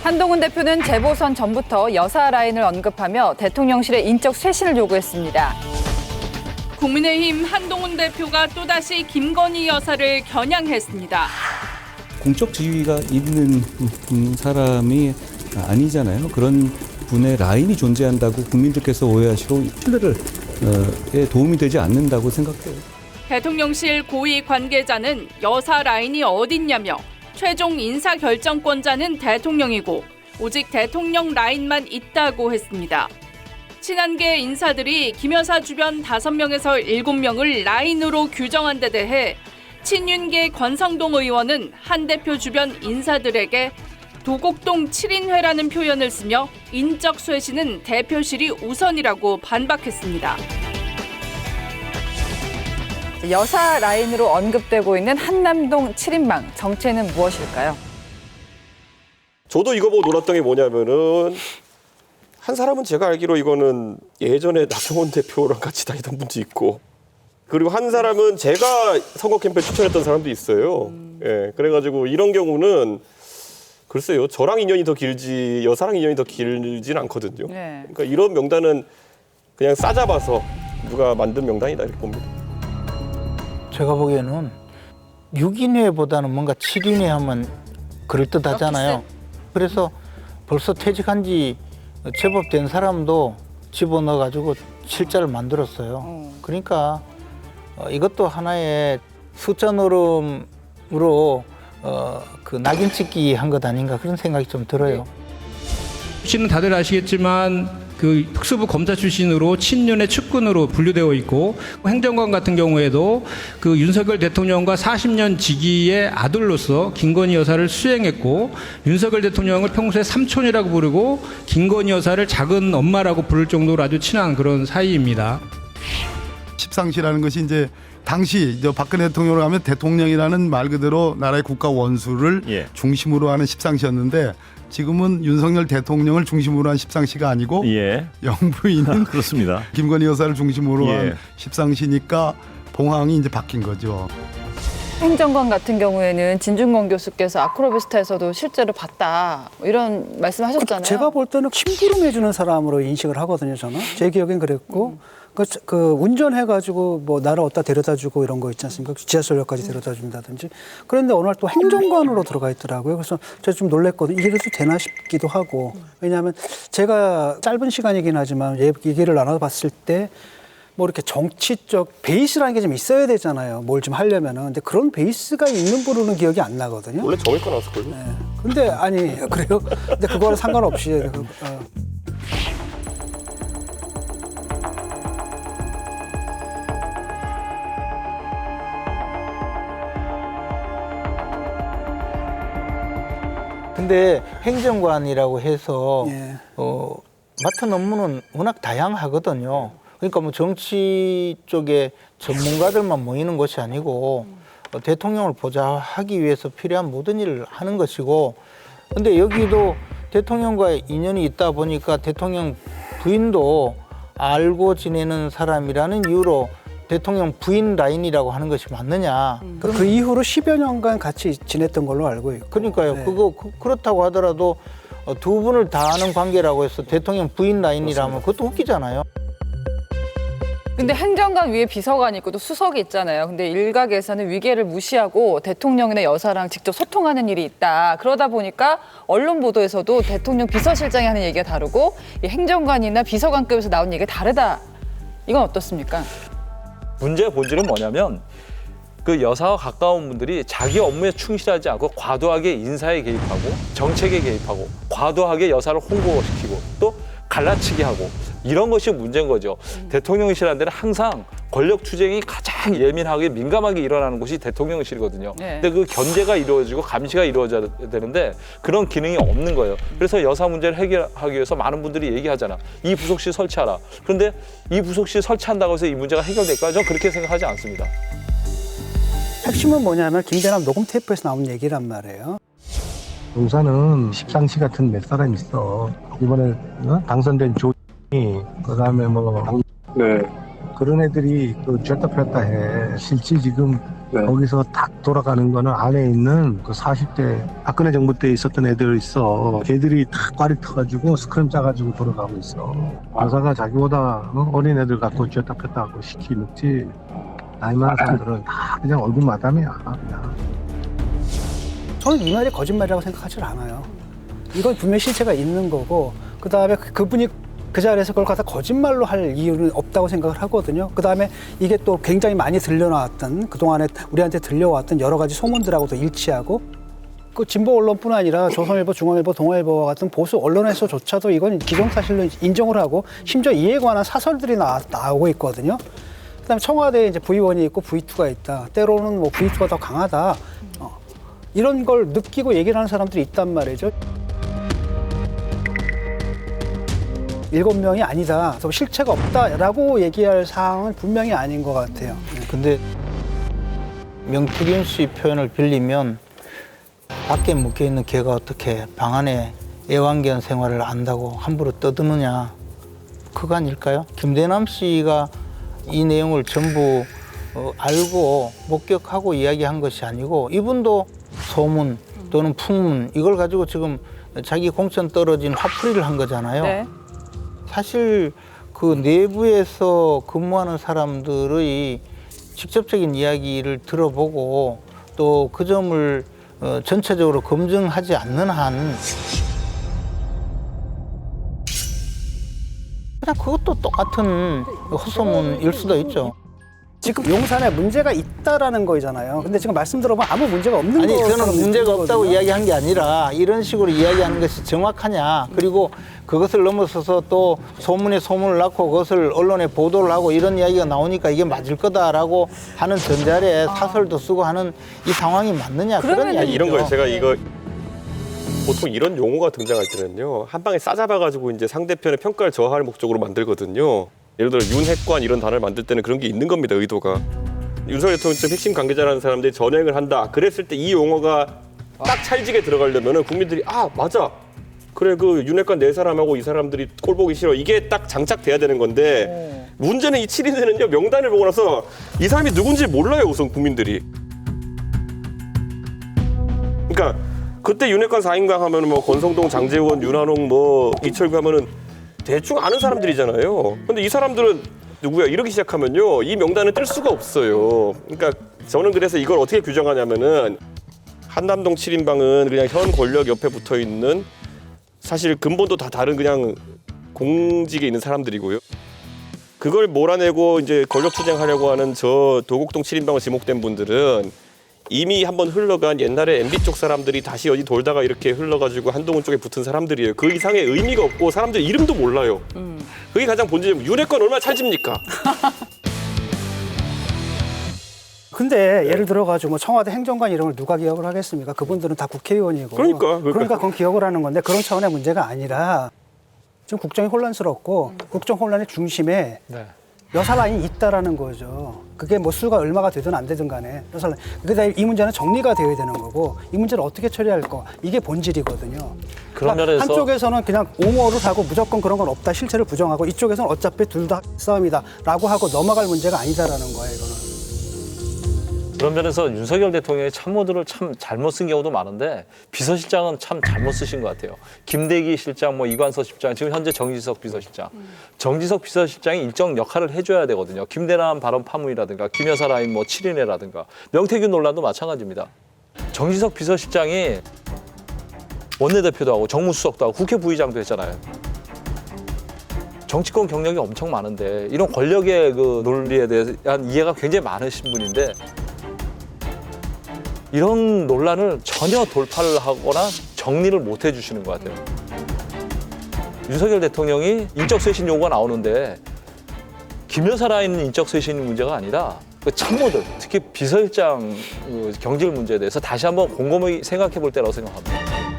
한동훈 대표는 재보선 전부터 여사 라인을 언급하며 대통령실의 인적 쇄신을 요구했습니다. 국민의힘 한동훈 대표가 또다시 김건희 여사를 겨냥했습니다. 공적 지위가 있는 사람이 아니잖아요. 그런 분의 라인이 존재한다고 국민들께서 오해하시고 신뢰에 도움이 되지 않는다고 생각해요. 대통령실 고위 관계자는 여사 라인이 어딨냐며 최종 인사결정권자는 대통령이고 오직 대통령 라인만 있다고 했습니다. 친한계 인사들이 김 여사 주변 5명에서 7명을 라인으로 규정한 데 대해 친윤계 권성동 의원은 한 대표 주변 인사들에게 도곡동 7인회라는 표현을 쓰며 인적 쇄신은 대표실이 우선이라고 반박했습니다. 여사 라인으로 언급되고 있는 한남동 7인방, 정체는 무엇일까요? 저도 이거 보고 놀았던 게 뭐냐면은 한 사람은 제가 알기로 이거는 예전에 나경원 대표랑 같이 다니던 분도 있고 그리고 한 사람은 제가 선거 캠페인 추천했던 사람도 있어요. 예, 그래가지고 이런 경우는 글쎄요, 저랑 인연이 더 길지 여사랑 인연이 더 길진 않거든요. 네. 그러니까 이런 명단은 그냥 싸잡아서 누가 만든 명단이다 이렇게 봅니다. 제가 보기에는 6인회보다는 뭔가 7인회 하면 그럴듯하잖아요. 그래서 벌써 퇴직한 지 제법 된 사람도 집어넣어가지고 실자를 만들었어요. 그러니까 이것도 하나의 숫자 노름으로 그 낙인 찍기 한 것 아닌가 그런 생각이 좀 들어요. 씨는 다들 아시겠지만 그 특수부 검사 출신으로 친윤의 측근으로 분류되어 있고 행정관 같은 경우에도 그 윤석열 대통령과 40년 지기의 아들로서 김건희 여사를 수행했고 윤석열 대통령을 평소에 삼촌이라고 부르고 김건희 여사를 작은 엄마라고 부를 정도로 아주 친한 그런 사이입니다. 십상시라는 것이 이제 당시 박근혜 대통령으로 하면 대통령이라는 말 그대로 나라의 국가 원수를 중심으로 하는 십상시였는데 지금은 윤석열 대통령을 중심으로 한 십상시가 아니고 영부인인 그렇습니다. 김건희 여사를 중심으로 한 십상시니까 봉황이 이제 바뀐 거죠. 행정관 같은 경우에는 진중권 교수께서 아크로비스타에서도 실제로 봤다 이런 말씀하셨잖아요. 제가 볼 때는 심부름해주는 사람으로 인식을 하거든요. 저는 제 기억엔 그랬고 그 운전해가지고 뭐 나를 어디다 데려다주고 이런 거 있지 않습니까? 지하철역까지 데려다준다든지. 그런데 어느 날 또 행정관으로 들어가 있더라고요. 그래서 제가 좀 놀랬거든요. 이래도 되나 싶기도 하고. 왜냐하면 제가 짧은 시간이긴 하지만 얘기를 나눠봤을 때 뭐 이렇게 정치적 베이스라는 게 좀 있어야 되잖아요. 뭘 좀 하려면은. 근데 그런 베이스가 있는 분으로는 기억이 안 나거든요. 원래 정일 거 나왔을걸요? 네. 근데 아니 그래요? 근데 그거랑 상관없이 근데 행정관이라고 해서 맡은 업무는 워낙 다양하거든요. 그러니까 뭐 정치 쪽에 전문가들만 모이는 것이 아니고 대통령을 보좌하기 위해서 필요한 모든 일을 하는 것이고 근데 여기도 대통령과 인연이 있다 보니까 대통령 부인도 알고 지내는 사람이라는 이유로 대통령 부인 라인이라고 하는 것이 맞느냐. 그 이후로 10여 년간 같이 지냈던 걸로 알고 있고. 그러니까요. 네. 그렇다고 하더라도 두 분을 다 아는 관계라고 해서 대통령 부인 라인이라면 그것도 웃기잖아요. 근데 행정관 위에 비서관이 있고 또 수석이 있잖아요. 근데 일각에서는 위계를 무시하고 대통령이나 여사랑 직접 소통하는 일이 있다. 그러다 보니까 언론 보도에서도 대통령 비서실장이 하는 얘기가 다르고 이 행정관이나 비서관급에서 나온 얘기가 다르다. 이건 어떻습니까? 문제의 본질은 뭐냐면 그 여사와 가까운 분들이 자기 업무에 충실하지 않고 과도하게 인사에 개입하고 정책에 개입하고 과도하게 여사를 홍보시키고 또 갈라치기 하고 이런 것이 문제인 거죠. 대통령실이라는 데는 항상 권력 투쟁이 가장 예민하게 민감하게 일어나는 곳이 대통령실이거든요. 근데 그 견제가 이루어지고 감시가 이루어져야 되는데 그런 기능이 없는 거예요. 그래서 여사 문제를 해결하기 위해서 많은 분들이 얘기하잖아. 이 부속실 설치하라. 그런데 이 부속실 설치한다고 해서 이 문제가 해결될까요? 저는 그렇게 생각하지 않습니다. 핵심은 뭐냐면 김대남 녹음 테이프에서 나온 얘기란 말이에요. 용산은 십상시 같은 몇 사람 있어. 이번에 당선된 조이 그다음에 뭐 그런 애들이 그 쥐었다 폈다 해. 실제 지금 거기서 다 돌아가는 거는 안에 있는 그 40대 박근혜 정부 때 있었던 애들 있어. 걔들이 다 꽈리 터가지고 스크램 짜가지고 돌아가고 있어. 여사가 자기보다 어린 애들 갖고 쥐었다 폈다 하고 시키 먹지. 나이 많은 사람들은 다 그냥 얼굴 마담이야. 그냥. 저는 이 말이 거짓말이라고 생각하지 않아요. 이건 분명히 실체가 있는 거고, 그 다음에 그분이 그 자리에서 그걸 갖다 거짓말로 할 이유는 없다고 생각을 하거든요. 그 다음에 이게 또 굉장히 많이 들려나왔던, 그동안에 우리한테 들려왔던 여러 가지 소문들하고도 일치하고, 그 진보 언론뿐 아니라 조선일보, 중앙일보, 동아일보와 같은 보수 언론에서조차도 이건 기정사실로 인정을 하고, 심지어 이에 관한 사설들이 나오고 있거든요. 그다음에 청와대에 이제 V1이 있고 V2가 있다. 때로는 뭐 V2가 더 강하다. 이런 걸 느끼고 얘기를 하는 사람들이 있단 말이죠. 7명이 아니다. 그래서 실체가 없다라고 얘기할 사항은 분명히 아닌 것 같아요. 근데 명태균 씨 표현을 빌리면 밖에 묶여있는 개가 어떻게 방 안에 애완견 생활을 안다고 함부로 떠드느냐. 그거 아닐까요? 김대남 씨가 이 내용을 전부 알고 목격하고 이야기한 것이 아니고 이분도 소문 또는 풍문 이걸 가지고 지금 자기 공천 떨어진 화풀이를 한 거잖아요. 네. 사실 그 내부에서 근무하는 사람들의 직접적인 이야기를 들어보고 또 그 점을 전체적으로 검증하지 않는 한 그냥 그것도 똑같은 헛소문일 수도 있죠. 지금 용산에 문제가 있다라는 거잖아요. 근데 지금 말씀 들어보면 아무 문제가 없는 아니 것처럼 저는 문제가 느끼거든요. 없다고 이야기한 게 아니라 이런 식으로 이야기하는 것이 정확하냐. 그리고 그것을 넘어서서 또 소문에 소문을 낳고 그것을 언론에 보도를 하고 이런 이야기가 나오니까 이게 맞을 거다라고 하는 전자에 사설도 쓰고 하는 이 상황이 맞느냐. 그런 그러면은 이야기죠. 이런 걸 제가 이거 보통 이런 용어가 등장할 때는요 한 방에 싸잡아가지고 이제 상대편의 평가를 저하할 목적으로 만들거든요. 예를 들어 윤핵관 이런 단어를 만들 때는 그런 게 있는 겁니다. 의도가. 윤석열 대통령 핵심 관계자라는 사람들이 전횡을 한다. 그랬을 때 이 용어가 딱 찰지게 들어가려면은 국민들이 아 맞아. 그래 그 윤핵관 네 사람하고 이 사람들이 꼴 보기 싫어. 이게 딱 장착돼야 되는 건데 문제는 이 7인들은요 명단을 보고 나서 이 사람이 누군지 몰라요. 우선 국민들이. 그러니까 그때 윤핵관 4인강 하면은 뭐 권성동, 장제원, 윤한홍, 뭐 이철규 하면은 대충 아는 사람들이잖아요. 근데 이 사람들은 누구야? 이렇게 시작하면요. 이 명단을 뜰 수가 없어요. 그러니까 저는 그래서 이걸 어떻게 규정하냐면은 한남동 7인방은 그냥 현 권력 옆에 붙어 있는 사실 근본도 다 다른 그냥 공직에 있는 사람들이고요. 그걸 몰아내고 이제 권력 투쟁하려고 하는 저 도곡동 7인방으로 지목된 분들은 이미 한번 흘러간 옛날에 MB 쪽 사람들이 다시 어디 돌다가 이렇게 흘러가지고 한동훈 쪽에 붙은 사람들이에요. 그 이상의 의미가 없고 사람들 이름도 몰라요. 그게 가장 본질이에요. 윤핵관 얼마나 찰집니까? 근데 예를 들어가지고 뭐 청와대 행정관 이름을 누가 기억을 하겠습니까? 그분들은 다 국회의원이고. 그러니까. 그건 기억을 하는 건데 그런 차원의 문제가 아니라 지금 국정이 혼란스럽고 국정 혼란의 중심에 여사 라인이 있다라는 거죠. 그게 뭐 수가 얼마가 되든 안 되든 간에 여사 라인. 그게 이 문제는 정리가 되어야 되는 거고 이 문제를 어떻게 처리할 거 이게 본질이거든요. 그런 그러니까 면에서 한쪽에서는 그냥 옹호를 하고 무조건 그런 건 없다 실체를 부정하고 이쪽에서는 어차피 둘 다 싸움이다라고 하고 넘어갈 문제가 아니다라는 거예요. 이거는. 그런 면에서 윤석열 대통령의 참모들을 참 잘못 쓴 경우도 많은데 비서실장은 참 잘못 쓰신 것 같아요. 김대기 실장, 뭐 이관서 실장, 지금 현재 정지석 비서실장. 정지석 비서실장이 일정 역할을 해줘야 되거든요. 김대남 발언 파문이라든가 김여사 라인 뭐 7인회라든가 명태균 논란도 마찬가지입니다. 정지석 비서실장이 원내대표도 하고 정무수석도 하고 국회 부의장도 했잖아요. 정치권 경력이 엄청 많은데 이런 권력의 그 논리에 대한 이해가 굉장히 많으신 분인데 이런 논란을 전혀 돌파를 하거나 정리를 못 해주시는 것 같아요. 윤석열 대통령이 인적쇄신 요구가 나오는데 김여사 라인 인적쇄신 문제가 아니라 그 참모들, 특히 비서실장 경질 문제에 대해서 다시 한번 곰곰이 생각해 볼 때라고 생각합니다.